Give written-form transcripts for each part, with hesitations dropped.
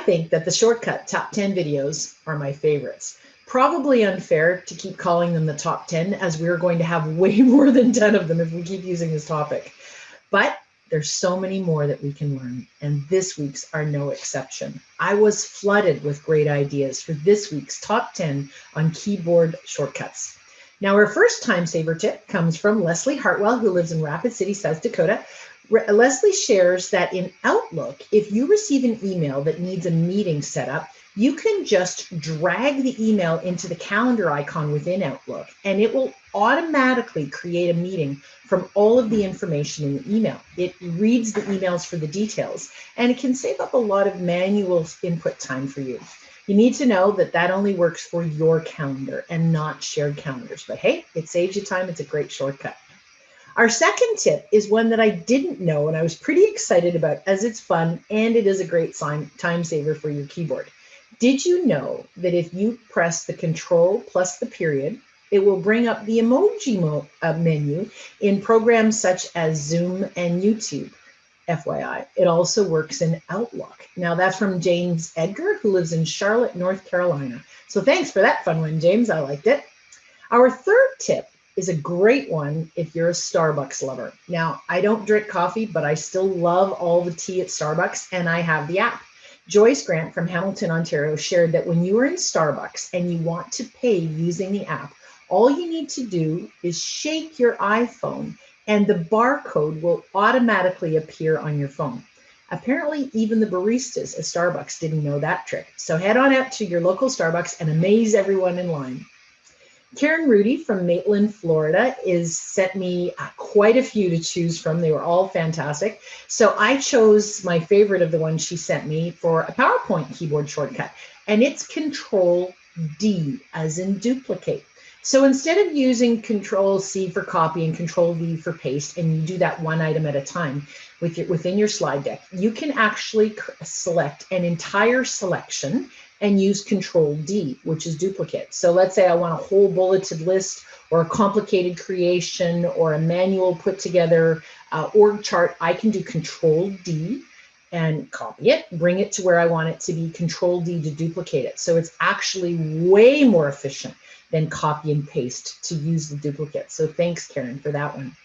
think that the shortcut top 10 videos are my favorites. Probably unfair to keep calling them the top 10, as we're going to have way more than 10 of them if we keep using this topic. But there's so many more that we can learn, and this week's are no exception. I was flooded with great ideas for this week's top 10 on keyboard shortcuts. Now, our first time saver tip comes from Leslie Hartwell, who lives in Rapid City, South Dakota. Leslie shares that in Outlook, if you receive an email that needs a meeting set up, you can just drag the email into the calendar icon within Outlook, and it will automatically create a meeting from all of the information in the email. It reads the emails for the details, and it can save up a lot of manual input time for you. You need to know that that only works for your calendar and not shared calendars. But hey, it saves you time. It's a great shortcut. Our second tip is one that I didn't know, and I was pretty excited about, as it's fun and it is a great time saver for your keyboard. Did you know that if you press the Control plus the period, it will bring up the emoji menu in programs such as Zoom and YouTube? FYI, it also works in Outlook. Now, that's from James Edgar, who lives in Charlotte, North Carolina. So thanks for that fun one, James. I liked it. Our third tip is a great one if you're a Starbucks lover. Now, I don't drink coffee, but I still love all the tea at Starbucks, and I have the app. Joyce Grant from Hamilton, Ontario shared that when you are in Starbucks and you want to pay using the app, all you need to do is shake your iPhone and the barcode will automatically appear on your phone. Apparently, even the baristas at Starbucks didn't know that trick. So head on out to your local Starbucks and amaze everyone in line. Karen Rudy from Maitland, Florida, sent me quite a few to choose from. They were all fantastic. So I chose my favorite of the ones she sent me for a PowerPoint keyboard shortcut, and it's Control D, as in duplicate. So instead of using Control C for copy and Control V for paste, and you do that one item at a time within your slide deck, you can actually select an entire selection and use Control D, which is duplicate. So let's say I want a whole bulleted list or a complicated creation or a manual put together org chart. I can do Control D and copy it, bring it to where I want it to be, Control D to duplicate it. So it's actually way more efficient than copy and paste to use the duplicate. So thanks, Karen, for that one.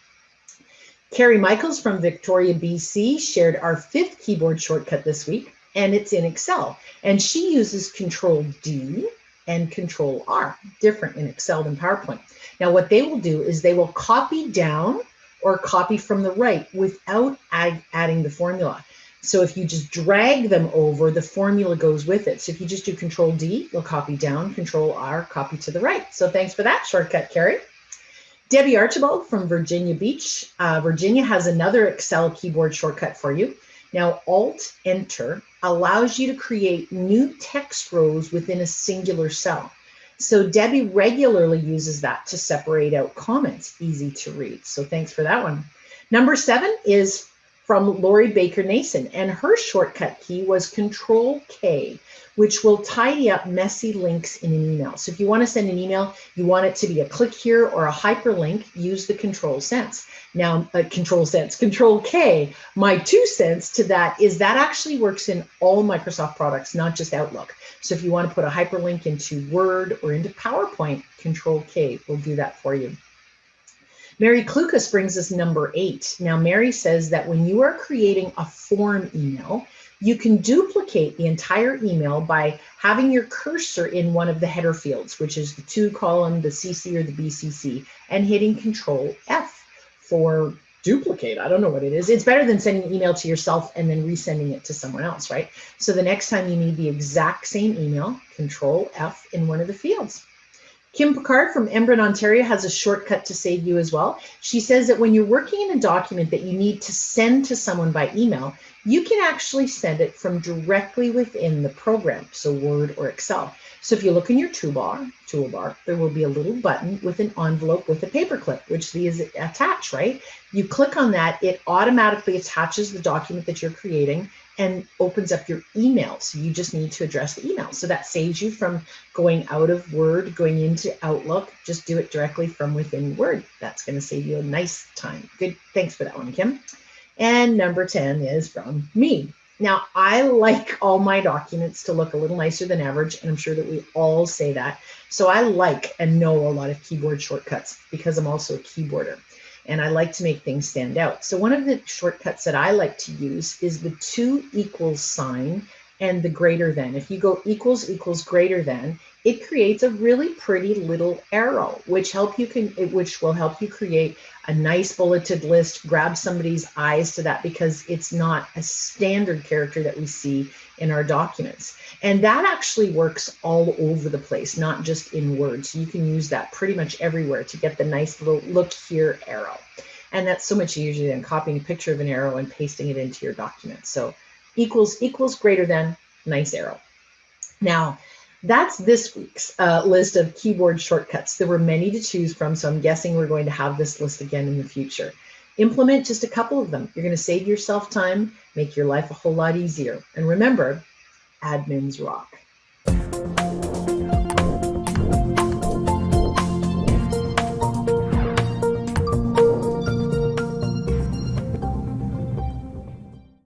Carrie Michaels from Victoria, BC shared our fifth keyboard shortcut this week, and it's in Excel. And she uses Control D and Control R, different in Excel than PowerPoint. Now, what they will do is they will copy down or copy from the right without adding the formula. So if you just drag them over, the formula goes with it. So if you just do Control D, you'll copy down, Control R, copy to the right. So thanks for that shortcut, Carrie. Debbie Archibald from Virginia Beach, Virginia, has another Excel keyboard shortcut for you. Now, Alt-Enter allows you to create new text rows within a singular cell. So Debbie regularly uses that to separate out comments, easy to read. So thanks for that one. Number 7 is from Lori Baker Nason, and her shortcut key was Control K, which will tidy up messy links in an email. So if you want to send an email, you want it to be a click here or a hyperlink, use the Control K. My 2 cents to that is that actually works in all Microsoft products, not just Outlook. So if you want to put a hyperlink into Word or into PowerPoint, Control K will do that for you. Mary Klukas brings us number 8. Now, Mary says that when you are creating a form email, you can duplicate the entire email by having your cursor in one of the header fields, which is the to column, the CC or the BCC, and hitting Control F for duplicate. I don't know what it is. It's better than sending an email to yourself and then resending it to someone else, right? So the next time you need the exact same email, Control F in one of the fields. Kim Picard from Embrun, Ontario, has a shortcut to save you as well. She says that when you're working in a document that you need to send to someone by email, you can actually send it from directly within the program, so Word or Excel. So if you look in your toolbar, there will be a little button with an envelope with a paperclip, which is attached, right? You click on that, it automatically attaches the document that you're creating and opens up your email. So you just need to address the email. So that saves you from going out of Word, going into Outlook. Just do it directly from within Word. That's going to save you a nice time. Good. Thanks for that one, Kim. And number 10 is from me. Now, I like all my documents to look a little nicer than average, and I'm sure that we all say that. So I like and know a lot of keyboard shortcuts because I'm also a keyboarder, and I like to make things stand out. So one of the shortcuts that I like to use is the 2 equals sign and the greater than. If you go equals equals greater than, it creates a really pretty little arrow, which will help you create a nice bulleted list, grab somebody's eyes to that, because it's not a standard character that we see in our documents. And that actually works all over the place, not just in Word. So you can use that pretty much everywhere to get the nice little look here arrow. And that's so much easier than copying a picture of an arrow and pasting it into your document. So equals equals greater than, nice arrow. Now, that's this week's list of keyboard shortcuts. There were many to choose from, so I'm guessing we're going to have this list again in the future. Implement just a couple of them. You're going to save yourself time, make your life a whole lot easier. And remember, admins rock.